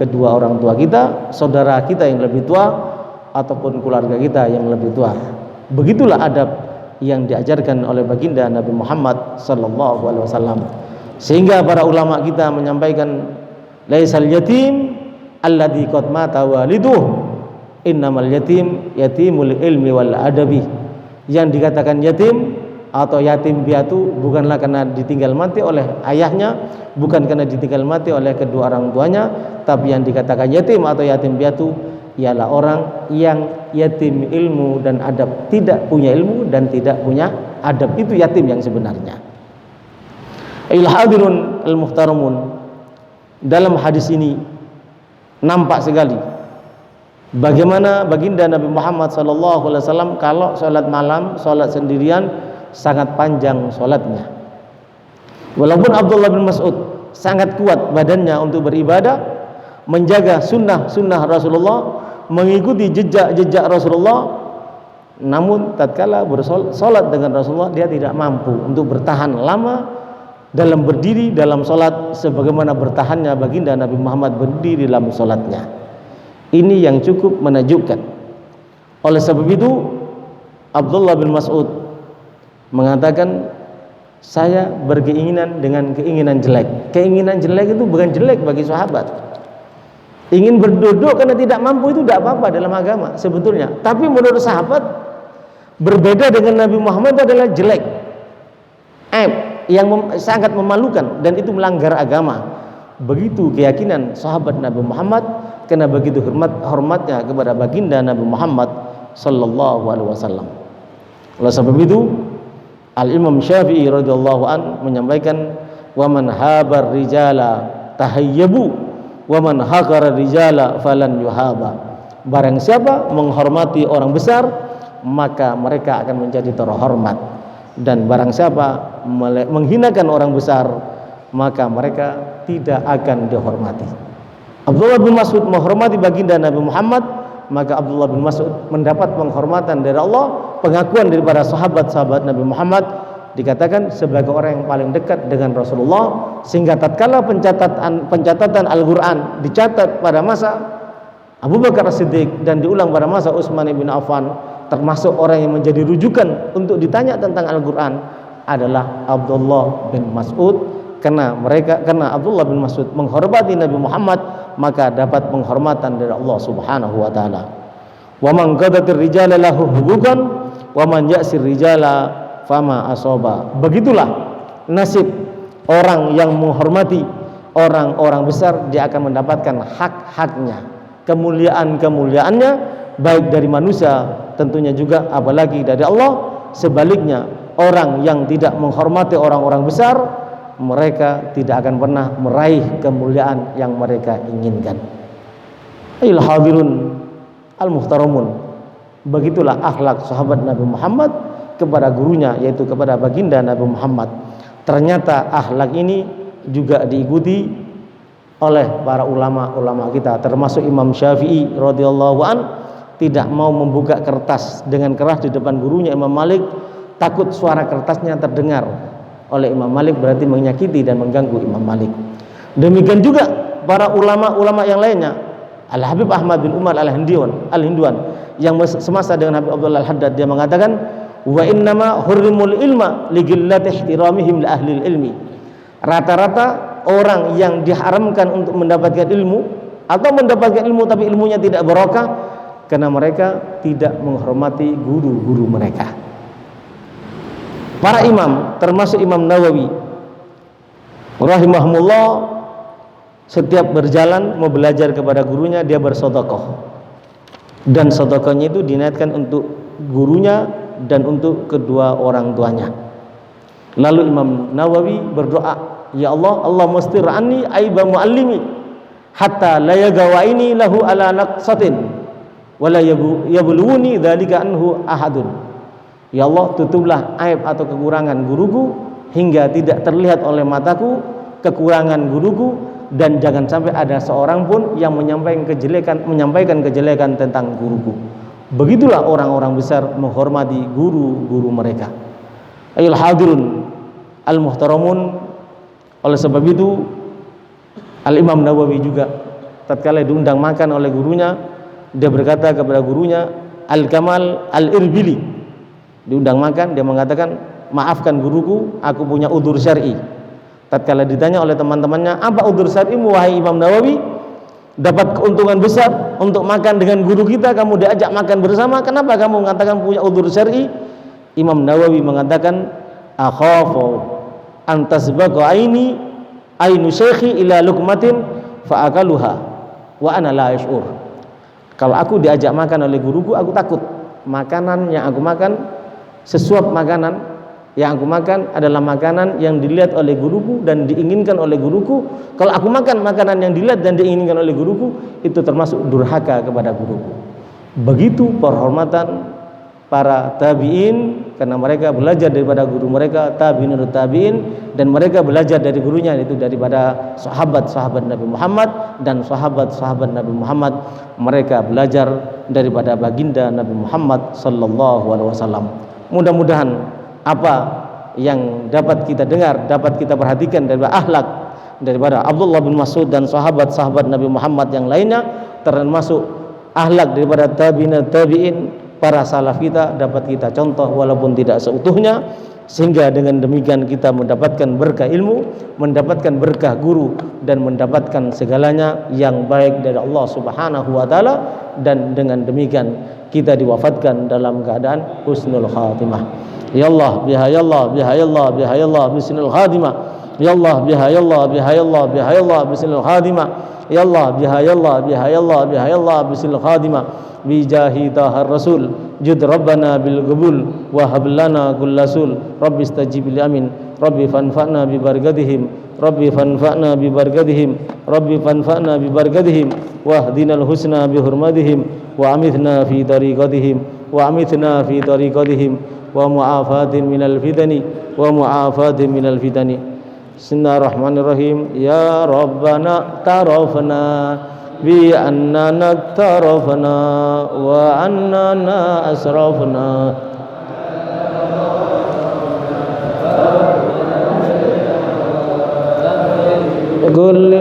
kedua orang tua kita, saudara kita yang lebih tua, ataupun keluarga kita yang lebih tua. Begitulah adab yang diajarkan oleh baginda Nabi Muhammad sallallahu alaihi wasallam. Sehingga para ulama kita menyampaikan, laisal yatim alladzi qad mata waliduh, innamal yatim yatimul ilmi wal adabi. Yang dikatakan yatim atau yatim piatu bukanlah karena ditinggal mati oleh ayahnya, bukan karena ditinggal mati oleh kedua orang tuanya, tapi yang dikatakan yatim atau yatim piatu ialah orang yang yatim ilmu dan adab, tidak punya ilmu dan tidak punya adab. Itu yatim yang sebenarnya. Ayyuhal hadirun al-muhtaramun, dalam hadis ini nampak sekali bagaimana baginda Nabi Muhammad SAW kalau sholat malam, sholat sendirian sangat panjang sholatnya. Walaupun Abdullah bin Mas'ud sangat kuat badannya untuk beribadah, menjaga sunnah Rasulullah, mengikuti jejak Rasulullah, namun tatkala bersolat dengan Rasulullah dia tidak mampu untuk bertahan lama dalam berdiri dalam solat sebagaimana bertahannya baginda Nabi Muhammad berdiri dalam solatnya. Ini yang cukup menakjubkan. Oleh sebab itu Abdullah bin Mas'ud mengatakan, saya berkeinginan dengan keinginan jelek. Keinginan jelek itu bukan jelek bagi sahabat. Ingin berduduk karena tidak mampu itu tidak apa-apa dalam agama sebetulnya. Tapi menurut sahabat berbeda dengan Nabi Muhammad adalah jelek, aib yang sangat memalukan, dan itu melanggar agama. Begitu keyakinan sahabat Nabi Muhammad, karena begitu hormatnya kepada baginda Nabi Muhammad sallallahu alaihi wasallam. Oleh sebab itu Al-Imam Syafi'i radhiyallahu an menyampaikan, wa man habar rijala tahayyabu wa man haqara rijala falan yuhaba. Barang siapa menghormati orang besar maka mereka akan menjadi terhormat, dan barang siapa menghinakan orang besar maka mereka tidak akan dihormati. Abdullah bin Mas'ud menghormati baginda Nabi Muhammad, maka Abdullah bin Mas'ud mendapat penghormatan dari Allah, pengakuan daripada sahabat-sahabat Nabi Muhammad, dikatakan sebagai orang yang paling dekat dengan Rasulullah, sehingga tatkala pencatatan Al-Quran dicatat pada masa Abu Bakar As-Siddiq dan diulang pada masa Utsman bin Affan, termasuk orang yang menjadi rujukan untuk ditanya tentang Al-Quran adalah Abdullah bin Mas'ud. Karena Abdullah bin Mas'ud menghormati Nabi Muhammad, maka dapat penghormatan dari Allah Subhanahu wa taala. Wa man qadatir rijala lahu hubukan wa man ya'sir rijala fama asaba. Begitulah nasib orang yang menghormati orang-orang besar, dia akan mendapatkan hak-haknya, kemuliaan-kemuliaannya, baik dari manusia tentunya juga, apalagi dari Allah. Sebaliknya orang yang tidak menghormati orang-orang besar, mereka tidak akan pernah meraih kemuliaan yang mereka inginkan. Ayyuhal hadirun al-muhtaramun, begitulah akhlak sahabat Nabi Muhammad kepada gurunya, yaitu kepada baginda Nabi Muhammad. Ternyata akhlak ini juga diikuti oleh para ulama-ulama kita, termasuk Imam Syafi'i radhiyallahu an, tidak mau membuka kertas dengan keras di depan gurunya Imam Malik, takut suara kertasnya terdengar oleh Imam Malik, berarti menyakiti dan mengganggu Imam Malik. Demikian juga para ulama-ulama yang lainnya, Al-Habib Ahmad bin Umar Al-Hinduan yang semasa dengan Habib Abdullah Al-Haddad, dia mengatakan, wa innama hurrimul ilma li qillati ihtiramihim li ahli ilmi. Rata-rata orang yang diharamkan untuk mendapatkan ilmu atau mendapatkan ilmu tapi ilmunya tidak barokah karena mereka tidak menghormati guru-guru mereka. Para imam, termasuk Imam Nawawi rahimahumullah, setiap berjalan mau belajar kepada gurunya dia bersedekah, dan sedekahnya itu diniatkan untuk gurunya dan untuk kedua orang tuanya. Lalu Imam Nawawi berdoa, ya Allah, Allah mustir anni aiba muallimi hatta la yagawaini lahu ala naqsatin wa la yabluuni dzalika anhu ahadun. Ya Allah, tutuplah aib atau kekurangan guruku hingga tidak terlihat oleh mataku kekurangan guruku, dan jangan sampai ada seorang pun yang menyampaikan kejelekan tentang guruku. Begitulah orang-orang besar menghormati guru-guru mereka. Ayyuhal hadirun al-muhtaramun, oleh sebab itu Al-Imam Nawawi juga tatkala diundang makan oleh gurunya, dia berkata kepada gurunya, Al-Kamal Al-Irbili, diundang makan, dia mengatakan, maafkan guruku, aku punya udzur syar'i. Tatkala ditanya oleh teman-temannya, apa udzur syar'imu wahai Imam Nawawi? Dapat keuntungan besar untuk makan dengan guru kita, kamu diajak makan bersama, kenapa kamu mengatakan punya udzur syar'i? Imam Nawawi mengatakan, akhafu an tasbaqa ainu syekhi ila lukmatin fa'akaluha wa ana la yash'ur. Kalau aku diajak makan oleh guruku, aku takut makanan yang aku makan, sesuap makanan yang aku makan adalah makanan yang dilihat oleh guruku dan diinginkan oleh guruku. Kalau aku makan makanan yang dilihat dan diinginkan oleh guruku, itu termasuk durhaka kepada guruku. Begitu penghormatan para tabi'in, karena mereka belajar daripada guru mereka, tabi'inut tabi'in, dan mereka belajar dari gurunya, itu daripada sahabat-sahabat Nabi Muhammad dan sahabat-sahabat Nabi Muhammad. Mereka belajar daripada baginda Nabi Muhammad sallallahu alaihi wasallam. Mudah-mudahan apa yang dapat kita dengar, dapat kita perhatikan daripada akhlak daripada Abdullah bin Mas'ud dan sahabat-sahabat Nabi Muhammad yang lainnya, termasuk akhlak daripada tabi'in tabi'in, para salaf kita, dapat kita contoh walaupun tidak seutuhnya, sehingga dengan demikian kita mendapatkan berkah ilmu, mendapatkan berkah guru, dan mendapatkan segalanya yang baik dari Allah Subhanahu wa taala, dan dengan demikian kita diwafatkan dalam keadaan husnul khatimah. Ya Allah, biha ya Allah, biha ya Allah, biha ya Allah, bismil khatimah. Ya Allah, biha ya Allah, biha ya Allah, biha ya Allah, bismil khatimah. Ya Allah, biha ya Allah, biha ya Allah, biha ya Allah, bismil khatimah. Bijahi tahar rasul jud rabbana bil qabul wa hab lana kullasul rabbi istajib li amin rabbi fanfa'na bi barakatihim rabbi fanfa'na bi barakatihim rabbi fanfa'na bi barakatihim wahdinal husna bi hurmatihim wa amithna fi tariqatihim wa amithna fi tariqatihim wa mu'afatin minal fitani wa mu'afatin minal fitani. Bismillahirrahmanirrahim. Ya rabbana tarafna bi annana tarafna wa annana asrafna kulli